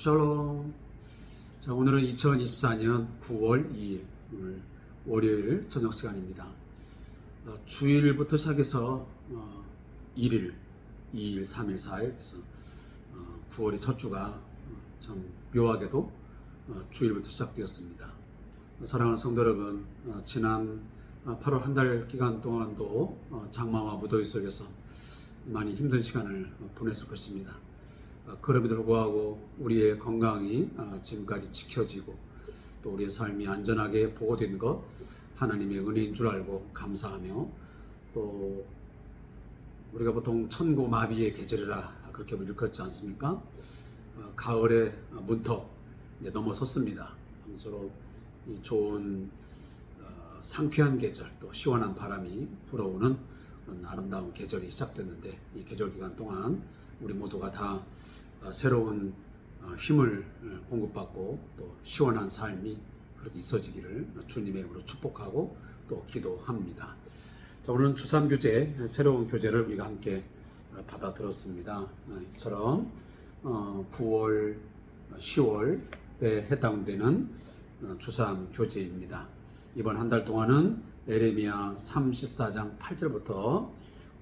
샬롬. 자, 오늘은 2024년 9월 2일 오늘 월요일 저녁 시간입니다. 주일부터 시작해서 1일, 2일, 3일, 4일 그래서 9월의 첫 주가 참 묘하게도 주일부터 시작되었습니다. 사랑하는 성도 여러분, 지난 8월 한 달 기간 동안도 장마와 무더위 속에서 많이 힘든 시간을 보냈을 것입니다. 그럼에도 불구하고 우리의 건강이 지금까지 지켜지고 또 우리의 삶이 안전하게 보호된 것 하나님의 은혜인 줄 알고 감사하며, 또 우리가 보통 천고마비의 계절이라 그렇게 일컫지 않습니까? 가을의 문턱 이제 넘어섰습니다. 아무쪼록 이 좋은 상쾌한 계절, 또 시원한 바람이 불어오는 아름다운 계절이 시작됐는데, 이 계절 기간 동안 우리 모두가 다 새로운 힘을 공급받고 또 시원한 삶이 그렇게 있어지기를 주님의 이름으로 축복하고 또 기도합니다. 자, 오늘은 주삼교제, 새로운 교제를 우리가 함께 받아 들었습니다. 이처럼 9월, 10월에 해당되는 주삼교제입니다. 이번 한 달 동안은 에레미야 34장 8절부터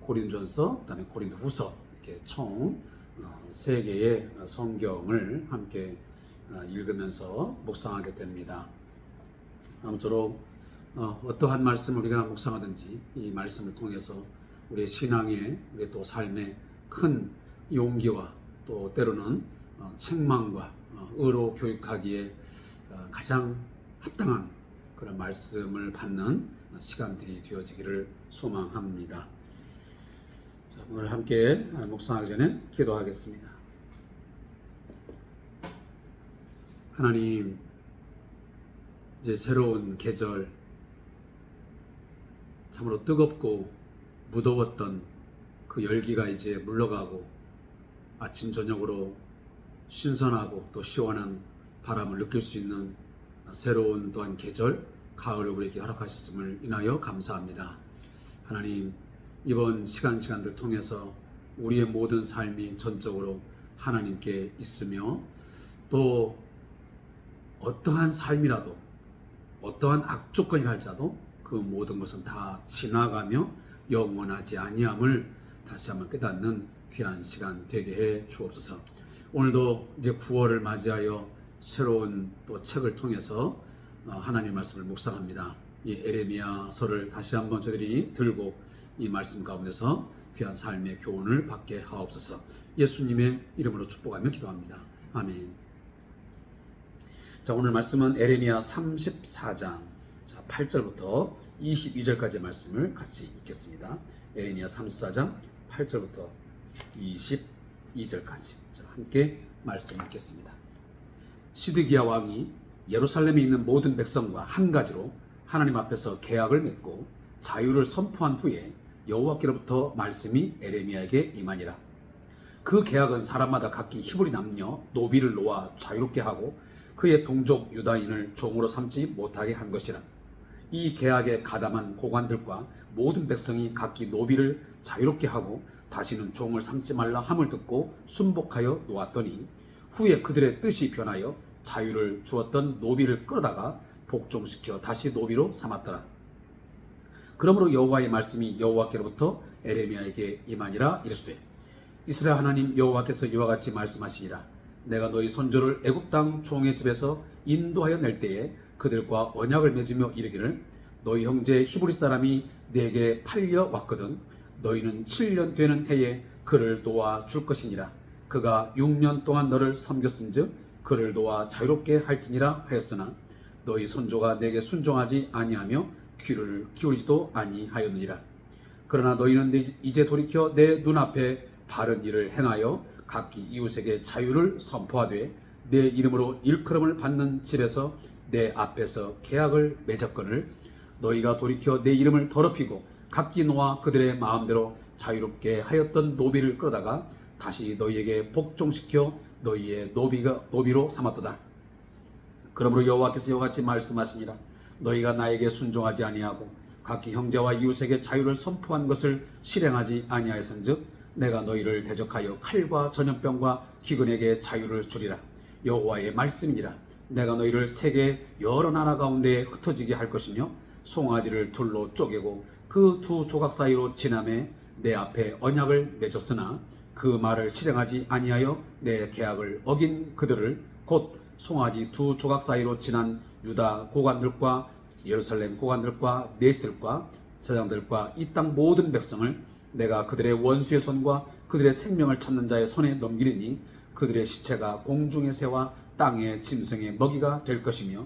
고린도전서, 그다음에 고린도후서 이렇게 총 3개의 성경을 함께 읽으면서 묵상하게 됩니다. 아무쪼록 어떠한 말씀을 우리가 묵상하든지 이 말씀을 통해서 우리의 신앙에, 우리의 또 삶에 큰 용기와 또 때로는 책망과 의로 교육하기에 가장 합당한 그런 말씀을 받는 시간들이 되어지기를 소망합니다. 자, 오늘 함께 묵상하기 전에 기도하겠습니다. 하나님, 이제 새로운 계절, 참으로 뜨겁고 무더웠던 그 열기가 이제 물러가고 아침 저녁으로 신선하고 또 시원한 바람을 느낄 수 있는 새로운 또한 계절, 가을을 우리에게 허락하셨음을 인하여 감사합니다. 하나님, 이번 시간들 통해서 우리의 모든 삶이 전적으로 하나님께 있으며, 또 어떠한 삶이라도 어떠한 악조건이라 할지라도 그 모든 것은 다 지나가며 영원하지 아니함을 다시 한번 깨닫는 귀한 시간 되게 해 주옵소서. 오늘도 이제 9월을 맞이하여 새로운 또 책을 통해서 하나님의 말씀을 묵상합니다. 이 에레미야서를 다시 한번 저희들이 들고 이 말씀 가운데서 귀한 삶의 교훈을 받게 하옵소서. 예수님의 이름으로 축복하며 기도합니다. 아멘. 자, 오늘 말씀은 에레미야 34장 8절부터 22절까지의 말씀을 같이 읽겠습니다. 에레미야 34장 8절부터 22절까지 함께 말씀 읽겠습니다. 시드기야 왕이 예루살렘에 있는 모든 백성과 한 가지로 하나님 앞에서 계약을 맺고 자유를 선포한 후에 여호와께로부터 말씀이 에레미야에게 임하니라. 그 계약은 사람마다 각기 히브리 남녀 노비를 놓아 자유롭게 하고 그의 동족 유다인을 종으로 삼지 못하게 한 것이라. 이 계약에 가담한 고관들과 모든 백성이 각기 노비를 자유롭게 하고 다시는 종을 삼지 말라 함을 듣고 순복하여 놓았더니 후에 그들의 뜻이 변하여 자유를 주었던 노비를 끌어다가 복종시켜 다시 노비로 삼았더라. 그러므로 여호와의 말씀이 여호와께로부터 에레미야에게 임하니라. 이르시되, 이스라엘 하나님 여호와께서 이와 같이 말씀하시니라. 내가 너희 선조를 애굽 땅 종의 집에서 인도하여 낼 때에 그들과 언약을 맺으며 이르기를, 너희 형제 히브리 사람이 내게 팔려 왔거든 너희는 7년 되는 해에 그를 놓아 줄 것이니라. 그가 6년 동안 너를 섬겼은즉 그를 놓아 자유롭게 할지니라 하였으나 너희 선조가 내게 순종하지 아니하며 귀를 기울이지도 아니하였느니라. 그러나 너희는 이제 돌이켜 내 눈앞에 바른 일을 행하여 각기 이웃에게 자유를 선포하되 내 이름으로 일컬음을 받는 집에서 내 앞에서 계약을 맺었거늘 너희가 돌이켜 내 이름을 더럽히고 각기 놓아 그들의 마음대로 자유롭게 하였던 노비를 끌어다가 다시 너희에게 복종시켜 너희의 노비로 삼았도다. 그러므로 여호와께서 이와 같이 말씀하시니라. 너희가 나에게 순종하지 아니하고 각기 형제와 이웃에게 자유를 선포한 것을 실행하지 아니하였은즉 내가 너희를 대적하여 칼과 전염병과 기근에게 자유를 주리라. 여호와의 말씀이니라. 내가 너희를 세계 여러 나라 가운데 흩어지게 할 것이며 송아지를 둘로 쪼개고 그 두 조각 사이로 지나매 내 앞에 언약을 맺었으나 그 말을 실행하지 아니하여 내 계약을 어긴 그들을 곧 송아지 두 조각 사이로 지난 유다 고관들과 예루살렘 고관들과 내시들과 제장들과 이 땅 모든 백성을 내가 그들의 원수의 손과 그들의 생명을 찾는 자의 손에 넘기리니 그들의 시체가 공중의 새와 땅의 짐승의 먹이가 될 것이며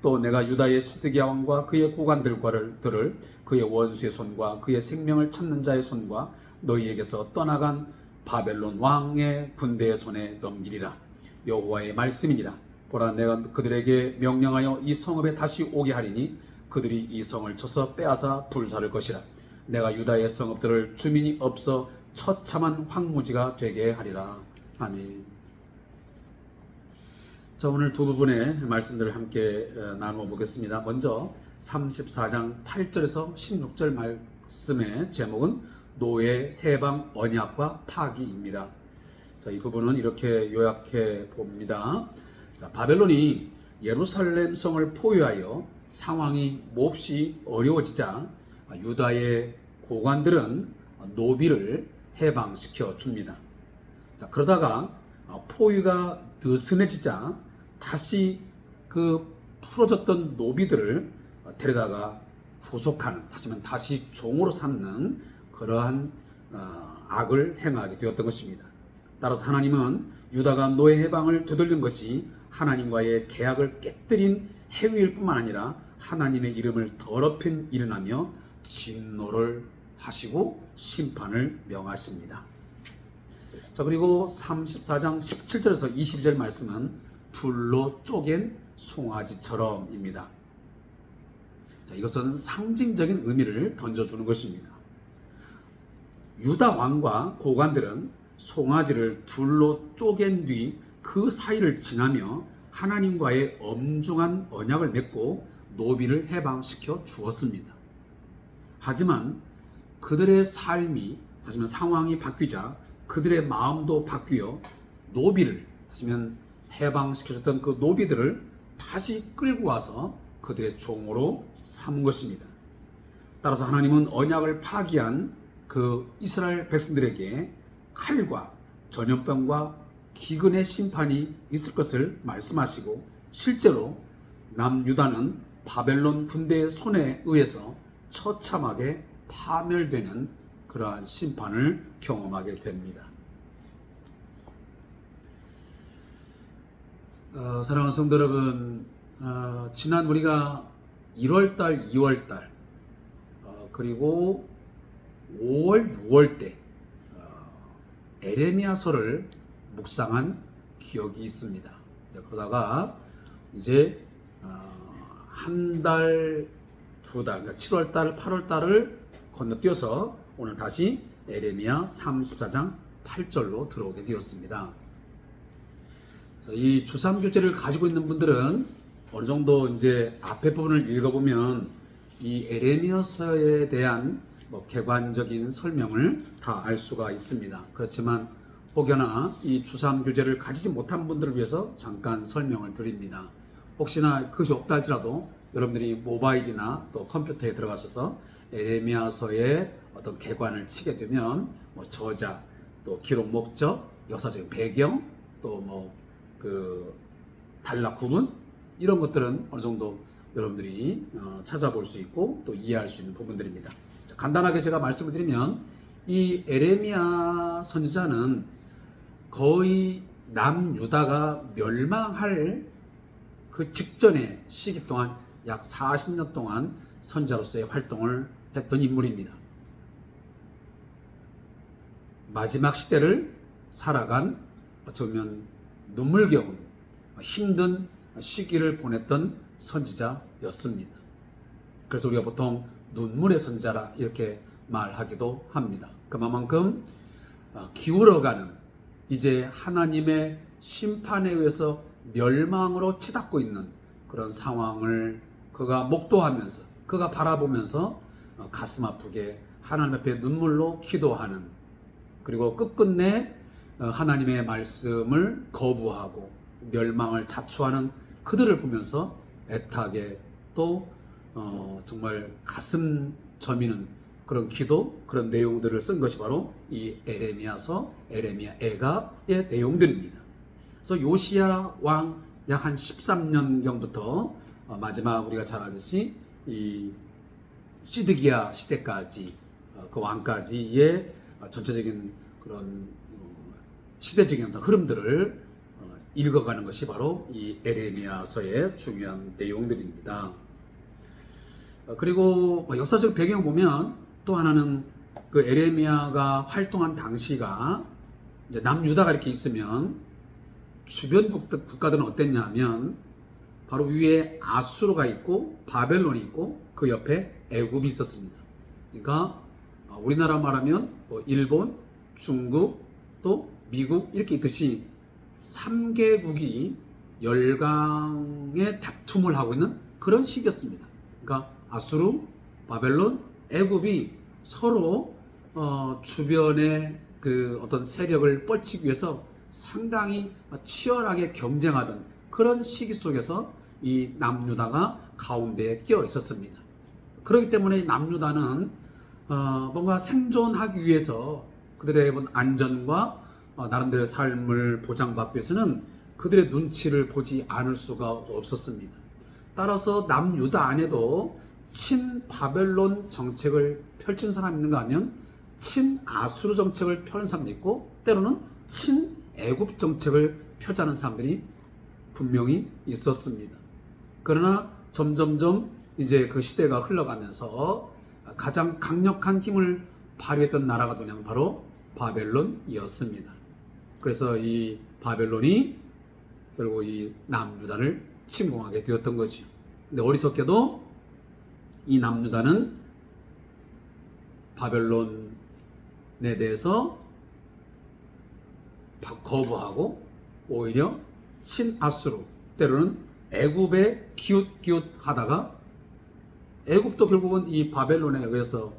또 내가 유다의 시드기야 왕과 그의 고관들과를 그의 원수의 손과 그의 생명을 찾는 자의 손과 너희에게서 떠나간 바벨론 왕의 군대의 손에 넘기리라. 여호와의 말씀이니라. 보라, 내가 그들에게 명령하여 이 성읍에 다시 오게 하리니 그들이 이 성을 쳐서 빼앗아 불사를 것이라. 내가 유다의 성읍들을 주민이 없어 처참한 황무지가 되게 하리라. 아멘. 자, 오늘 두 부분의 말씀들을 함께 나누어 보겠습니다. 먼저 34장 8절에서 16절 말씀의 제목은 노예 해방 언약과 파기입니다. 자, 이 부분은 이렇게 요약해 봅니다. 자, 바벨론이 예루살렘 성을 포위하여 상황이 몹시 어려워지자 유다의 고관들은 노비를 해방시켜 줍니다. 자, 그러다가 포위가 느슨해지자 다시 그 풀어졌던 노비들을 데려다가 후속하는, 하지만 다시 종으로 삼는 그러한 악을 행하게 되었던 것입니다. 따라서 하나님은 유다가 노예 해방을 되돌린 것이 하나님과의 계약을 깨뜨린 행위일 뿐만 아니라 하나님의 이름을 더럽힌 일이라며 진노를 하시고 심판을 명하십니다. 자, 그리고 34장 17절에서 22절 말씀은 둘로 쪼갠 송아지처럼입니다. 자, 이것은 상징적인 의미를 던져주는 것입니다. 유다 왕과 고관들은 송아지를 둘로 쪼갠 뒤 그 사이를 지나며 하나님과의 엄중한 언약을 맺고 노비를 해방시켜 주었습니다. 하지만 그들의 삶이, 하지만 상황이 바뀌자 그들의 마음도 바뀌어 노비를, 하지만 해방시켜줬던 그 노비들을 다시 끌고 와서 그들의 종으로 삼은 것입니다. 따라서 하나님은 언약을 파기한 그 이스라엘 백성들에게 칼과 전염병과 기근의 심판이 있을 것을 말씀하시고 실제로 남유다는 바벨론 군대의 손에 의해서 처참하게 파멸되는 그러한 심판을 경험하게 됩니다. 사랑하는 성도 여러분, 지난 우리가 1월달, 2월달 그리고 5월, 6월 때 에레미야서를 묵상한 기억이 있습니다. 그러다가 이제 한 달, 두 달, 그러니까 7월달, 8월달을 건너뛰어서 오늘 다시 에레미야 34장 8절로 들어오게 되었습니다. 이 주삼교재를 가지고 있는 분들은 어느 정도 이제 앞에 부분을 읽어보면 이 에레미야서에 대한 객관적인 설명을 다 알 수가 있습니다. 그렇지만 혹여나 이 주삼교재를 가지지 못한 분들을 위해서 잠깐 설명을 드립니다. 혹시나 그것이 없다 할지라도 여러분들이 모바일이나 또 컴퓨터에 들어가셔서 에레미야서의 어떤 객관을 치게 되면 저자, 또 기록 목적, 역사적인 배경, 또 그 단락 구문 이런 것들은 어느 정도 여러분들이 찾아볼 수 있고 또 이해할 수 있는 부분들입니다. 자, 간단하게 제가 말씀을 드리면 이 에레미야 선지자는 거의 남유다가 멸망할 그 직전의 시기 동안 약 40년 동안 선지자로서의 활동을 했던 인물입니다. 마지막 시대를 살아간 어쩌면 눈물겨운 힘든 시기를 보냈던 선지자였습니다. 그래서 우리가 보통 눈물의 선지자라 이렇게 말하기도 합니다. 그만큼 기울어가는 이제 하나님의 심판에 의해서 멸망으로 치닫고 있는 그런 상황을 그가 목도하면서, 그가 바라보면서 가슴 아프게 하나님 앞에 눈물로 기도하는, 그리고 끝끝내 하나님의 말씀을 거부하고 멸망을 자초하는 그들을 보면서 애타게 또 정말 가슴 저미는 그런 기도, 그런 내용들을 쓴 것이 바로 이 에레미야서, 에레미야애가의 내용들입니다. 그래서 요시야 왕 약 한 13년경부터 마지막 우리가 잘 알듯이 이 시드기야 시대까지 그 왕까지의 전체적인 그런 시대적인 흐름들을 읽어가는 것이 바로 이 에레미야서의 중요한 내용들입니다. 그리고 역사적 배경 보면 또 하나는 그 에레미야가 활동한 당시가 이제 남유다가 이렇게 있으면 주변 국가들은 어땠냐 하면 바로 위에 아수르가 있고 바벨론이 있고 그 옆에 애굽이 있었습니다. 그러니까 우리나라 말하면 일본, 중국, 또 미국 이렇게 있듯이 3개국이 열강의 다툼을 하고 있는 그런 시기였습니다. 그러니까 아수르, 바벨론, 애굽이 서로 주변의 그 어떤 세력을 뻘치기 위해서 상당히 치열하게 경쟁하던 그런 시기 속에서 이 남유다가 가운데에 끼어 있었습니다. 그렇기 때문에 남유다는 뭔가 생존하기 위해서 그들의 안전과 나름대로의 삶을 보장받기 위해서는 그들의 눈치를 보지 않을 수가 없었습니다. 따라서 남유다 안에도 친바벨론 정책을 펼치는 사람이 있는가 하면 친아수르 정책을 펴는 사람도 있고 때로는 친애굽 정책을 펴자는 사람들이 분명히 있었습니다. 그러나 점점점 이제 그 시대가 흘러가면서 가장 강력한 힘을 발휘했던 나라가 누구냐면 바로 바벨론이었습니다. 그래서 이 바벨론이 결국 이 남유다를 침공하게 되었던 거죠. 근데 어리석게도 이 남유다는 바벨론에 대해서 거부하고 오히려 친아수르 때로는 애굽에 기웃기웃하다가 애굽도 결국은 이 바벨론에 의해서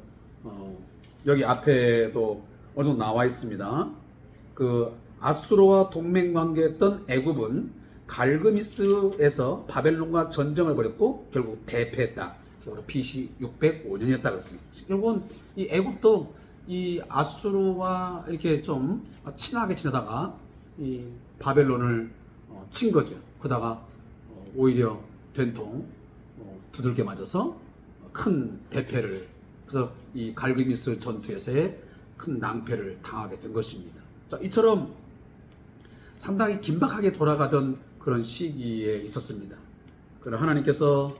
여기 앞에도 어느 정도 나와 있습니다. 그 아수르와 동맹 관계했던 애굽은 갈그미스에서 바벨론과 전쟁을 벌였고 결국 대패했다. BC 605년이었다 그랬습니다. 결국은 이 애굽도 이 아수르와 이렇게 좀 친하게 지내다가 이 바벨론을 친 거죠. 그러다가 오히려 된통 두들겨 맞아서 큰 대패를, 그래서 이 갈그미스 전투에서의 큰 낭패를 당하게 된 것입니다. 자, 이처럼 상당히 긴박하게 돌아가던 그런 시기에 있었습니다. 그러나 하나님께서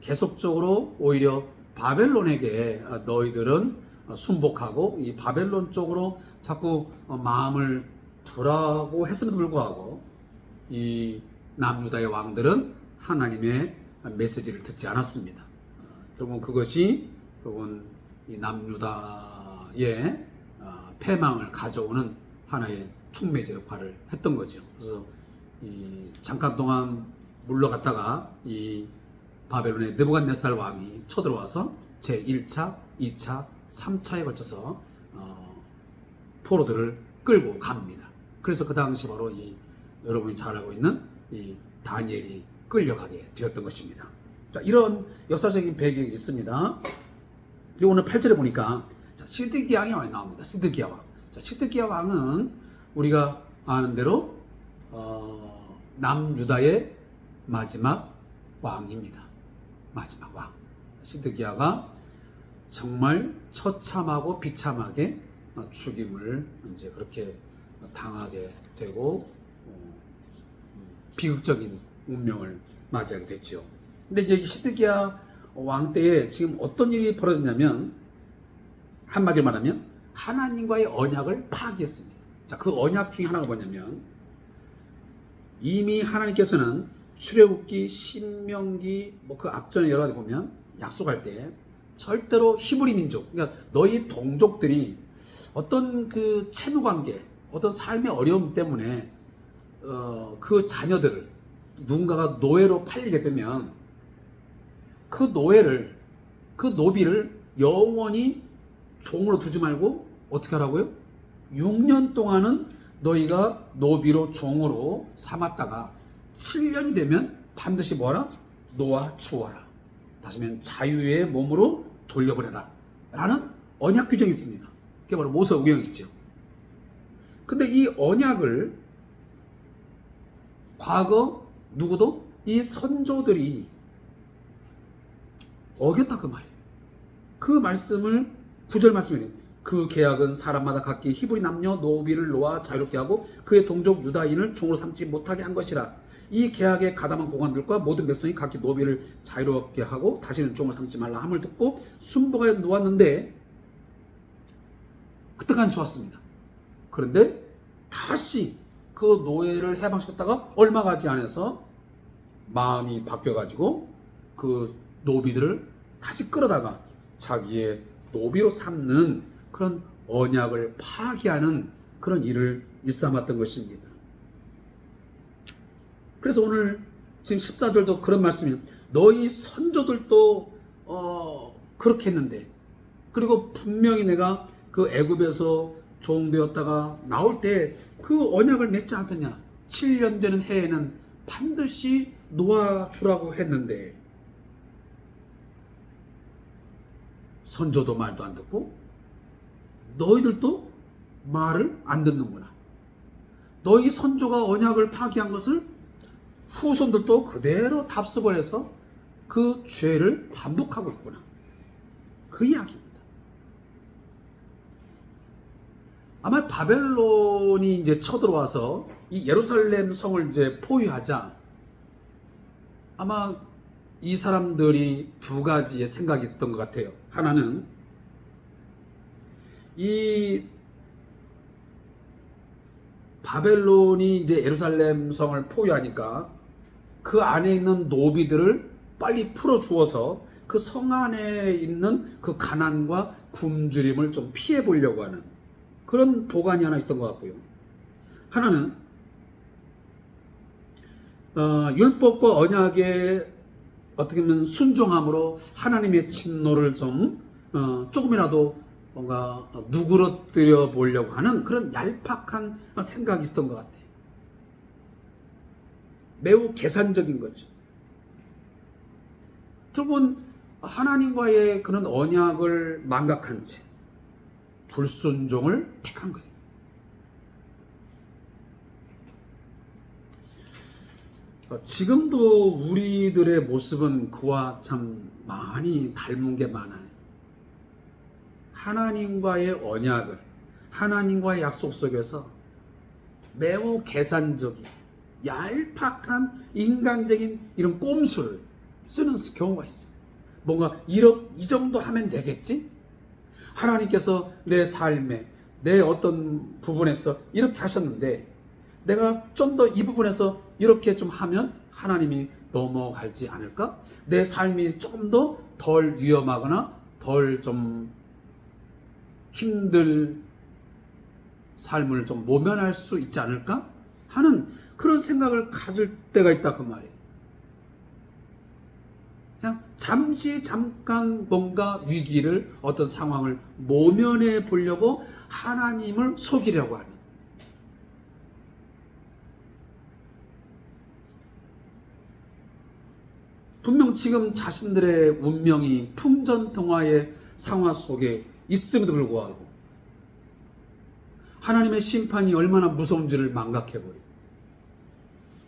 계속적으로 오히려 바벨론에게 너희들은 순복하고 이 바벨론 쪽으로 자꾸 마음을 두라고 했음에도 불구하고 이 남유다의 왕들은 하나님의 메시지를 듣지 않았습니다. 결국은 그것이 결국은 이 남유다의 패망을 가져오는 하나의 촉매제 역할을 했던 거죠. 그래서 이 잠깐 동안 물러갔다가 이 바벨론의 느부갓네살 왕이 쳐들어와서 제1차, 2차, 3차에 걸쳐서 포로들을 끌고 갑니다. 그래서 그 당시 바로 이 여러분이 잘 알고 있는 이 다니엘이 끌려가게 되었던 것입니다. 자, 이런 역사적인 배경이 있습니다. 오늘 8절에 보니까 시드기야 왕이 나옵니다. 시드기야 왕. 자, 시드기야 왕은 우리가 아는 대로 남유다의 마지막 왕입니다. 마지막 왕. 시드기야가 정말 처참하고 비참하게 죽임을 이제 그렇게 당하게 되고 비극적인 운명을 맞이하게 됐죠. 근데 이제 시드기야 왕 때에 지금 어떤 일이 벌어졌냐면 한마디로 말하면 하나님과의 언약을 파기했습니다. 자, 그 언약 중에 하나가 뭐냐면 이미 하나님께서는 출애굽기, 신명기 그 앞전에 여러 가지 보면 약속할 때 절대로 히브리 민족, 그러니까 너희 동족들이 어떤 그 채무 관계, 어떤 삶의 어려움 때문에 그 자녀들을 누군가가 노예로 팔리게 되면 그 노예를, 그 노비를 영원히 종으로 두지 말고 어떻게 하라고요? 6년 동안은 너희가 노비로 종으로 삼았다가 7년이 되면 반드시 뭐하라? 놓아주어라. 다시면 자유의 몸으로 돌려보내라 라는 언약 규정이 있습니다. 그게 바로 모세 우경이죠. 근데 이 언약을 과거 누구도 이 선조들이 어겼다 그 말이에요. 그 말씀을 9절 말씀에 그 계약은 사람마다 각기 히브리 남녀 노비를 놓아 자유롭게 하고 그의 동족 유다인을 종으로 삼지 못하게 한 것이라. 이 계약에 가담한 고관들과 모든 백성이 각기 노비를 자유롭게 하고 다시는 종을 삼지 말라 함을 듣고 순복하여 놓았는데 그때까지는 좋았습니다. 그런데 다시 그 노예를 해방시켰다가 얼마 가지 않아서 마음이 바뀌어가지고 그 노비들을 다시 끌어다가 자기의 노비로 삼는 그런 언약을 파괴하는 그런 일을 일삼았던 것입니다. 그래서 오늘 지금 14절도 그런 말씀이에요. 너희 선조들도 그렇게 했는데, 그리고 분명히 내가 그 애굽에서 종되었다가 나올 때 그 언약을 맺지 않았느냐. 7년 되는 해에는 반드시 놓아주라고 했는데 선조도 말도 안 듣고 너희들도 말을 안 듣는구나. 너희 선조가 언약을 파기한 것을 후손들도 그대로 답습을 해서 그 죄를 반복하고 있구나. 그 이야기입니다. 아마 바벨론이 이제 쳐들어와서 이 예루살렘 성을 이제 포위하자 아마 이 사람들이 두 가지의 생각이 있던 것 같아요. 하나는 이 바벨론이 이제 예루살렘 성을 포위하니까 그 안에 있는 노비들을 빨리 풀어주어서 그 성 안에 있는 그 가난과 굶주림을 좀 피해 보려고 하는 그런 보관이 하나 있었던 것 같고요. 하나는 율법과 언약의 어떻게 보면 순종함으로 하나님의 진노를 좀 조금이라도 뭔가 누그러뜨려 보려고 하는 그런 얄팍한 생각이 있었던 것 같아요. 매우 계산적인 거죠. 결국은 하나님과의 그런 언약을 망각한 채 불순종을 택한 거예요. 지금도 우리들의 모습은 그와 참 많이 닮은 게 많아요. 하나님과의 언약을, 하나님과의 약속 속에서 매우 계산적인, 얄팍한 인간적인 이런 꼼수를 쓰는 경우가 있어요. 뭔가 이 정도 하면 되겠지? 하나님께서 내 삶에, 내 어떤 부분에서 이렇게 하셨는데 내가 좀 더 이 부분에서 이렇게 좀 하면 하나님이 넘어가지 않을까? 내 삶이 조금 더 덜 위험하거나 덜 좀 힘들 삶을 좀 모면할 수 있지 않을까? 하는 그런 생각을 가질 때가 있다 그 말이에요. 그냥 잠깐 뭔가 위기를 어떤 상황을 모면해 보려고 하나님을 속이려고 하는 분명 지금 자신들의 운명이 풍전등화의 상황 속에 있음에도 불구하고 하나님의 심판이 얼마나 무서운지를 망각해버리고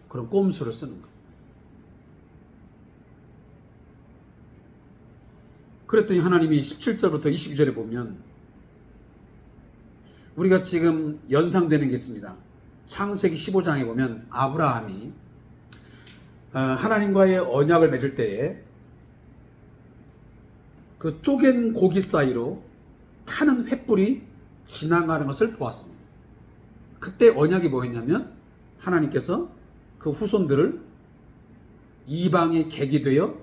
그런 꼼수를 쓰는 거예요. 그랬더니 하나님이 17절부터 22절에 보면 우리가 지금 연상되는 게 있습니다. 창세기 15장에 보면 아브라함이 하나님과의 언약을 맺을 때에 그 쪼갠 고기 사이로 타는 횃불이 지나가는 것을 보았습니다. 그때 언약이 뭐였냐면 하나님께서 그 후손들을 이방의 객이 되어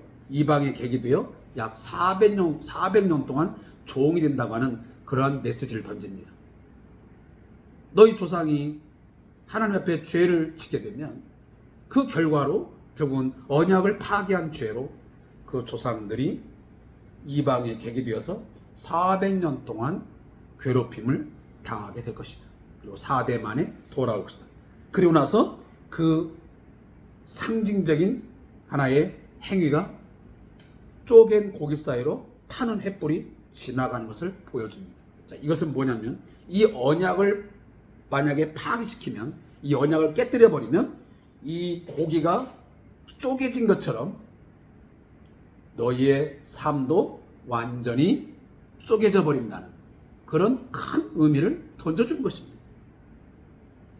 약 400년 동안 종이 된다고 하는 그러한 메시지를 던집니다. 너희 조상이 하나님 앞에 죄를 지게 되면 그 결과로 결국은 언약을 파괴한 죄로 그 조상들이 이방의 객이 되어서 400년 동안 괴롭힘을 당하게 될 것이다. 그리고 4대 만에 돌아올 것이다. 그리고 나서 그 상징적인 하나의 행위가 쪼갠 고기 사이로 타는 횃불이 지나가는 것을 보여줍니다. 자, 이것은 뭐냐면 이 언약을 만약에 파괴시키면, 이 언약을 깨뜨려 버리면 이 고기가 쪼개진 것처럼 너희의 삶도 완전히 쪼개져 버린다는 그런 큰 의미를 던져준 것입니다.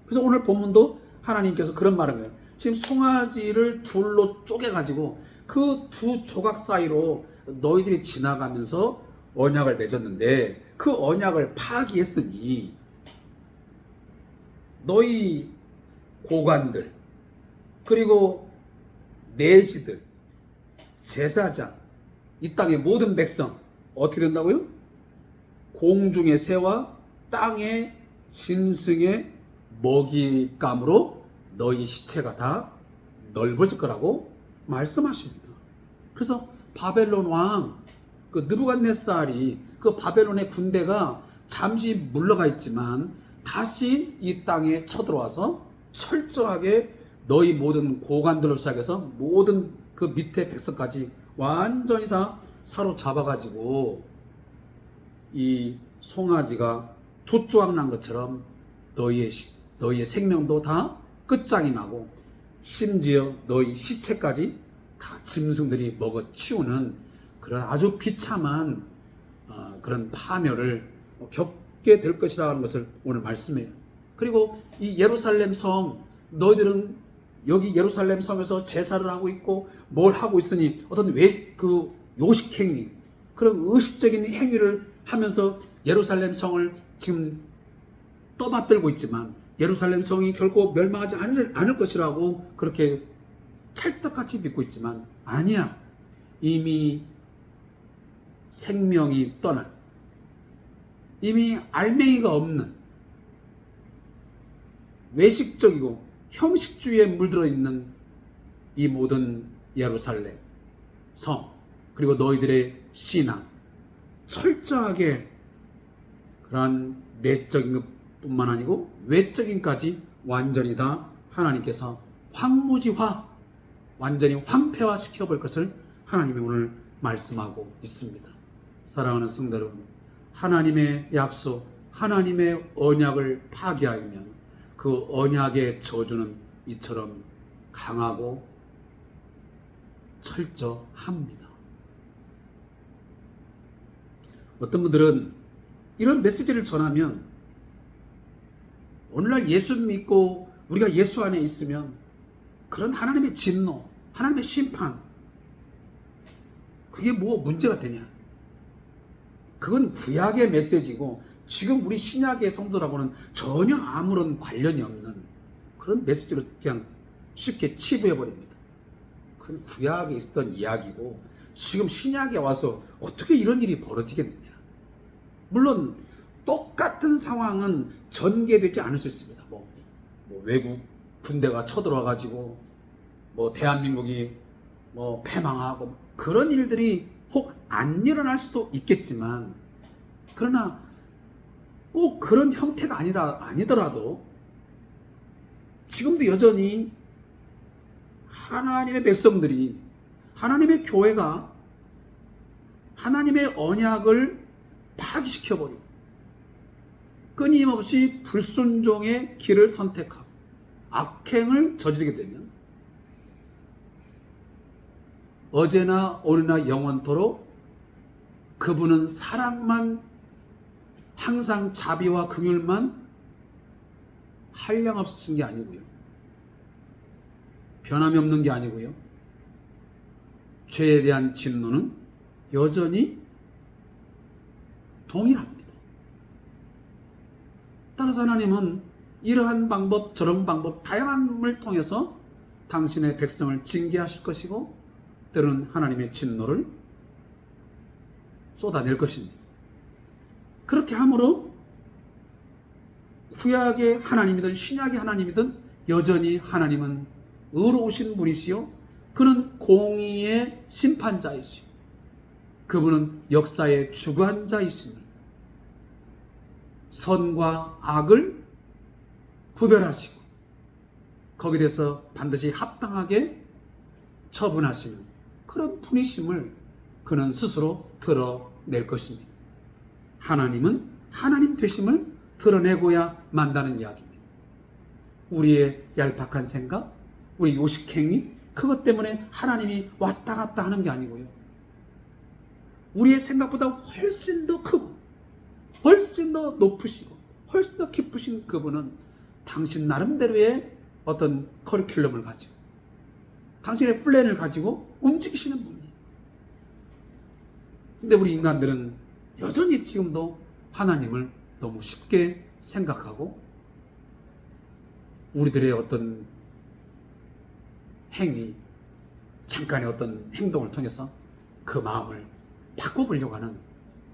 그래서 오늘 본문도 하나님께서 그런 말을 해요. 지금 송아지를 둘로 쪼개가지고 그 두 조각 사이로 너희들이 지나가면서 언약을 맺었는데 그 언약을 파기했으니 너희 고관들, 그리고 내시들, 제사장, 이 땅의 모든 백성 어떻게 된다고요? 공중의 새와 땅의 짐승의 먹잇감으로 너희 시체가 다 넓어질 거라고 말씀하십니다. 그래서 바벨론 왕 그 느부갓네살이 그 바벨론의 군대가 잠시 물러가 있지만 다시 이 땅에 쳐들어와서 철저하게 너희 모든 고관들로 시작해서 모든 그 밑에 백성까지 완전히 다 사로잡아가지고 이 송아지가 두 조각 난 것처럼 너희의 생명도 다 끝장이 나고 심지어 너희 시체까지 다 짐승들이 먹어 치우는 그런 아주 비참한 그런 파멸을 겪게 될 것이라는 것을 오늘 말씀해요. 그리고 이 예루살렘 성, 너희들은 여기 예루살렘 성에서 제사를 하고 있고 뭘 하고 있으니 어떤 그 요식 행위, 그런 의식적인 행위를 하면서 예루살렘 성을 지금 떠받들고 있지만 예루살렘 성이 결코 멸망하지 않을 것이라고 그렇게 찰떡같이 믿고 있지만 아니야. 이미 생명이 떠난, 이미 알맹이가 없는 외식적이고 형식주의에 물들어 있는 이 모든 예루살렘 성, 그리고 너희들의 신앙, 철저하게 그러한 내적인 것뿐만 아니고 외적인까지 완전히 다 하나님께서 황무지화, 완전히 황폐화 시켜볼 것을 하나님이 오늘 말씀하고 있습니다. 사랑하는 성도 여러분, 하나님의 약속, 하나님의 언약을 파기하면 그 언약의 저주는 이처럼 강하고 철저합니다. 어떤 분들은 이런 메시지를 전하면 오늘날 예수 믿고 우리가 예수 안에 있으면 그런 하나님의 진노, 하나님의 심판, 그게 뭐 문제가 되냐? 그건 구약의 메시지고 지금 우리 신약의 성도라고는 전혀 아무런 관련이 없는 그런 메시지로 그냥 쉽게 치부해버립니다. 그건 구약에 있었던 이야기고 지금 신약에 와서 어떻게 이런 일이 벌어지겠느냐. 물론 똑같은 상황은 전개되지 않을 수 있습니다. 뭐 외국 군대가 쳐들어와가지고 대한민국이 패망하고 그런 일들이 혹 안 일어날 수도 있겠지만, 그러나 꼭 그런 형태가 아니더라도 지금도 여전히 하나님의 백성들이, 하나님의 교회가 하나님의 언약을 파기시켜버리고 끊임없이 불순종의 길을 선택하고 악행을 저지르게 되면 어제나 오늘나 영원토록 그분은 사랑만, 항상 자비와 긍휼만 한량없으신 게 아니고요, 변함이 없는 게 아니고요, 죄에 대한 진노는 여전히 동일합니다. 따라서 하나님은 이러한 방법 저런 방법 다양함을 통해서 당신의 백성을 징계하실 것이고 때로는 하나님의 진노를 쏟아낼 것입니다. 그렇게 함으로 구약의 하나님이든 신약의 하나님이든 여전히 하나님은 의로우신 분이시요, 그는 공의의 심판자이시요, 그분은 역사의 주관자이시니 선과 악을 구별하시고 거기에 대해서 반드시 합당하게 처분하시는 그런 분이심을 그는 스스로 드러낼 것입니다. 하나님은 하나님 되심을 드러내고야 만다는 이야기입니다. 우리의 얄팍한 생각, 우리 요식행위, 그것 때문에 하나님이 왔다 갔다 하는 게 아니고요. 우리의 생각보다 훨씬 더 크고 훨씬 더 높으시고 훨씬 더 깊으신 그분은 당신 나름대로의 어떤 커리큘럼을 가지고 당신의 플랜을 가지고 움직이시는 분이에요. 근데 우리 인간들은 여전히 지금도 하나님을 너무 쉽게 생각하고 우리들의 어떤 행위, 잠깐의 어떤 행동을 통해서 그 마음을 바꿔보려고 하는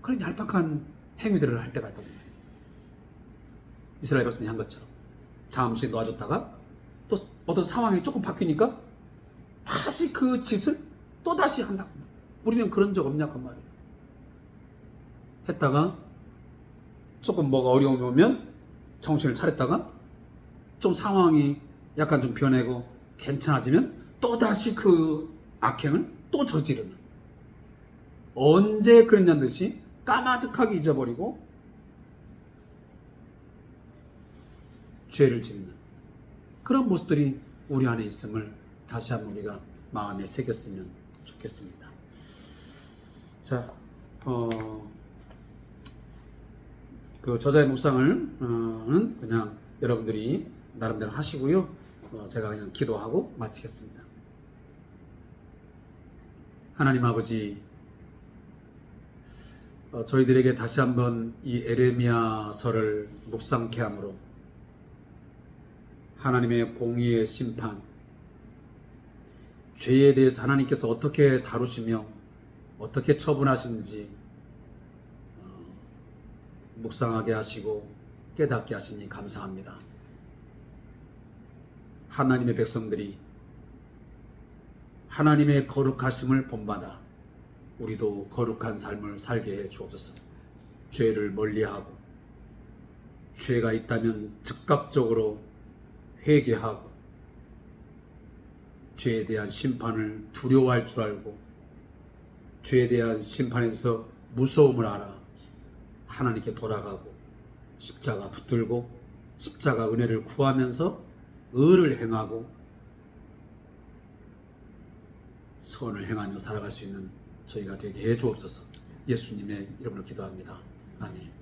그런 얄팍한 행위들을 할 때가 있다고 말이에요. 이스라엘 백성이 한 것처럼 잠시 놓아줬다가 또 어떤 상황이 조금 바뀌니까 다시 그 짓을 또 다시 한다고 말이에요. 우리는 그런 적 없냐고 말이에요. 했다가 조금 뭐가 어려움이 오면 정신을 차렸다가 좀 상황이 약간 좀 변하고 괜찮아지면 또다시 그 악행을 또 저지르는, 언제 그랬냐는 듯이 까마득하게 잊어버리고 죄를 짓는 그런 모습들이 우리 안에 있음을 다시 한번 우리가 마음에 새겼으면 좋겠습니다. 자, 그 저자의 묵상을 그냥 여러분들이 나름대로 하시고요. 제가 그냥 기도하고 마치겠습니다. 하나님 아버지, 저희들에게 다시 한번 이 에레미야서를 묵상케 함으로 하나님의 공의의 심판, 죄에 대해서 하나님께서 어떻게 다루시며 어떻게 처분하시는지 묵상하게 하시고 깨닫게 하시니 감사합니다. 하나님의 백성들이 하나님의 거룩하심을 본받아 우리도 거룩한 삶을 살게 해 주옵소서. 죄를 멀리하고 죄가 있다면 즉각적으로 회개하고 죄에 대한 심판을 두려워할 줄 알고 죄에 대한 심판에서 무서움을 알아 하나님께 돌아가고 십자가 붙들고 십자가 은혜를 구하면서 의를 행하고 선을 행하며 살아갈 수 있는 저희가 되게 해 주옵소서. 예수님의 이름으로 기도합니다. 아멘.